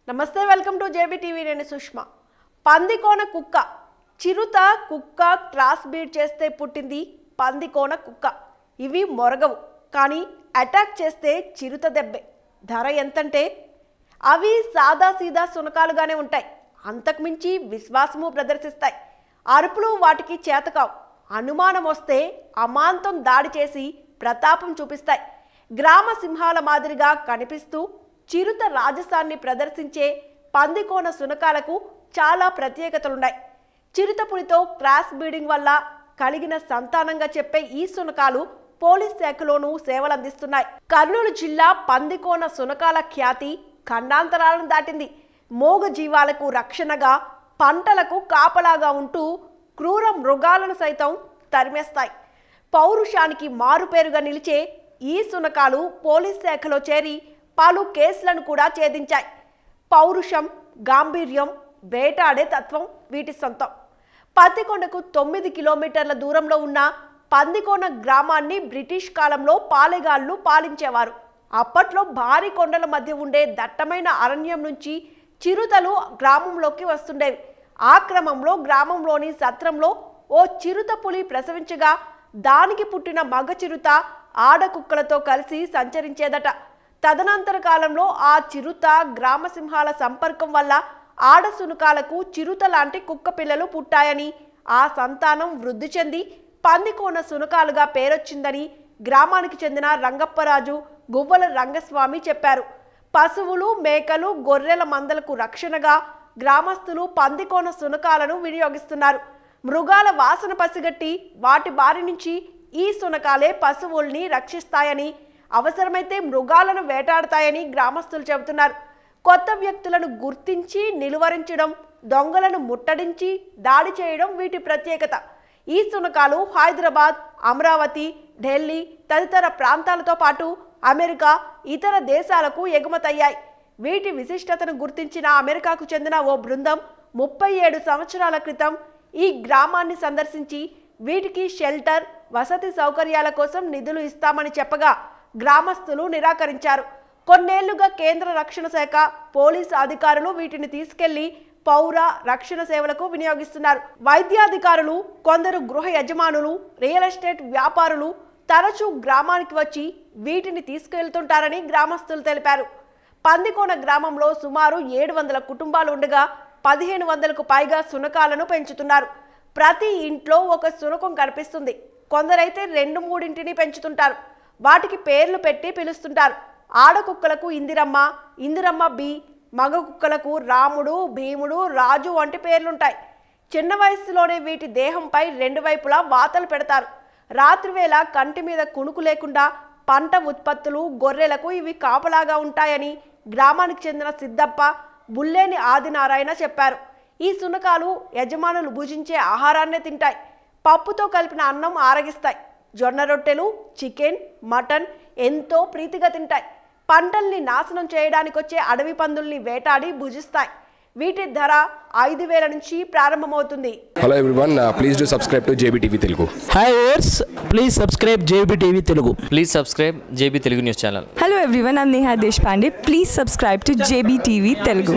నమస్తే, welcome to JB TV. నేను సుష్మా. పందికోన కుక్క, చిరుత కుక్క క్రాస్ బీడ్ చేస్తే పుట్టింది పందికోన కుక్క. ఇవి మొరగవు, కానీ అటాక్ చేస్తే చిరుత దెబ్బే. ధర ఎంతంటే అవి సాదాసీదా సునకాలుగానే ఉంటాయి. అంతకుమించి విశ్వాసము ప్రదర్శిస్తాయి. అరుపులు వాటికి చేతకావు. అనుమానం వస్తే అమాంతం దాడి చేసి ప్రతాపం చూపిస్తాయి. గ్రామ సింహాల మాదిరిగా కనిపిస్తూ చిరుత రాజసాన్ని ప్రదర్శించే పందికోన సునకాలకు చాలా ప్రత్యేకతలున్నాయి. చిరుతపులితో క్రాస్ బీడింగ్ వల్ల కలిగిన సంతానంగా చెప్పే ఈ సునకాలు పోలీస్ శాఖలోనూ సేవలందిస్తున్నాయి. కర్నూలు జిల్లా పందికోన సునకాల ఖ్యాతి ఖండాంతరాలను దాటింది. మోగ జీవాలకు రక్షణగా, పంటలకు కాపలాగా ఉంటూ క్రూర మృగాలను సైతం తరిమేస్తాయి. పౌరుషానికి మారుపేరుగా నిలిచే ఈ సునకాలు పోలీస్ శాఖలో చేరి పలు కేసులను కూడా ఛేదించాయి. పౌరుషం, గాంభీర్యం, వేటాడే తత్వం వీటి సొంతం. పత్తికొండకు 9 కిలోమీటర్ల దూరంలో ఉన్న పందికోన గ్రామాన్ని బ్రిటిష్ కాలంలో పాలెగాళ్లు పాలించేవారు. అప్పట్లో భారీ కొండల మధ్య ఉండే దట్టమైన అరణ్యం నుంచి చిరుతలు గ్రామంలోకి వస్తుండేవి. ఆ క్రమంలో గ్రామంలోని సత్రంలో ఓ చిరుత పులి ప్రసవించగా దానికి పుట్టిన మగ చిరుత ఆడకుక్కలతో కలిసి సంచరించేదట. తదనంతర కాలంలో ఆ చిరుత గ్రామ సింహాల సంపర్కం వల్ల ఆడ సునకాలకు చిరుత లాంటి కుక్క పిల్లలు పుట్టాయని, ఆ సంతానం వృద్ధి చెంది పందికోన సునకాలుగా పేరొచ్చిందని గ్రామానికి చెందిన రంగప్పరాజు, గువ్వల రంగస్వామి చెప్పారు. పశువులు, మేకలు, గొర్రెల మందలకు రక్షణగా గ్రామస్తులు పందికోన సునకాలను వినియోగిస్తున్నారు. మృగాల వాసన పసిగట్టి వాటి బారి నుంచి ఈ సునకాలే పశువుల్ని రక్షిస్తాయని, అవసరమైతే మృగాలను వేటాడతాయని గ్రామస్తులు చెబుతున్నారు. కొత్త వ్యక్తులను గుర్తించి నిలువరించడం, దొంగలను ముట్టడించి దాడి చేయడం వీటి ప్రత్యేకత. ఈ సునకాలు హైదరాబాద్, అమరావతి, ఢిల్లీ తదితర ప్రాంతాలతో పాటు అమెరికా, ఇతర దేశాలకు ఎగుమతయ్యాయి. వీటి విశిష్టతను గుర్తించిన అమెరికాకు చెందిన ఓ బృందం 37 సంవత్సరాల క్రితం ఈ గ్రామాన్ని సందర్శించి వీటికి షెల్టర్, వసతి సౌకర్యాల కోసం నిధులు ఇస్తామని చెప్పగా గ్రామస్తులు నిరాకరించారు. కొన్నేళ్లుగా కేంద్ర రక్షణ శాఖ, పోలీసు అధికారులు వీటిని తీసుకెళ్లి పౌర రక్షణ సేవలకు వినియోగిస్తున్నారు. వైద్యాధికారులు, కొందరు గృహ యజమానులు, రియల్ ఎస్టేట్ వ్యాపారులు తరచూ గ్రామానికి వచ్చి వీటిని తీసుకెళ్తుంటారని గ్రామస్తులు తెలిపారు. పందికోన గ్రామంలో సుమారు 700 కుటుంబాలు ఉండగా 1500కు పైగా సునకాలను పెంచుతున్నారు. ప్రతి ఇంట్లో ఒక సునకం కనిపిస్తుంది. కొందరైతే 2-3 పెంచుతుంటారు. వాటికి పేర్లు పెట్టి పిలుస్తుంటారు. ఆడకుక్కలకు ఇందిరమ్మ, ఇందిరమ్మ బి, మగ కుక్కలకు రాముడు, భీముడు, రాజు వంటి పేర్లుంటాయి. చిన్న వయస్సులోనే వీటి దేహంపై 2 వైపులా వాతలు పెడతారు. రాత్రివేళ కంటి మీద కునుకు లేకుండా పంట ఉత్పత్తులు, గొర్రెలకు ఇవి కాపలాగా ఉంటాయని గ్రామానికి చెందిన సిద్దప్ప, బుల్లేని ఆదినారాయణ చెప్పారు. ఈ సునకాలు యజమానులు భుజించే ఆహారాన్నే తింటాయి. పప్పుతో కలిపిన అన్నం ఆరగిస్తాయి. జొన్న రొట్టెలు, చికెన్, మటన్ ఎంతో ప్రీతిగా తింటాయి. పంటల్ని నాశనం చేయడానికొచ్చే అడవి పందుల్ని వేటాడి భుజిస్తాయి. వీటి ధర 5,000 నుంచి ప్రారంభమవుతుంది. Hello everyone, please do subscribe to JB TV Telugu. Hi viewers, please subscribe JB TV Telugu. Please subscribe JB Telugu News channel. Hello everyone, I'm Neha Deshpande. Please subscribe to JB TV Telugu.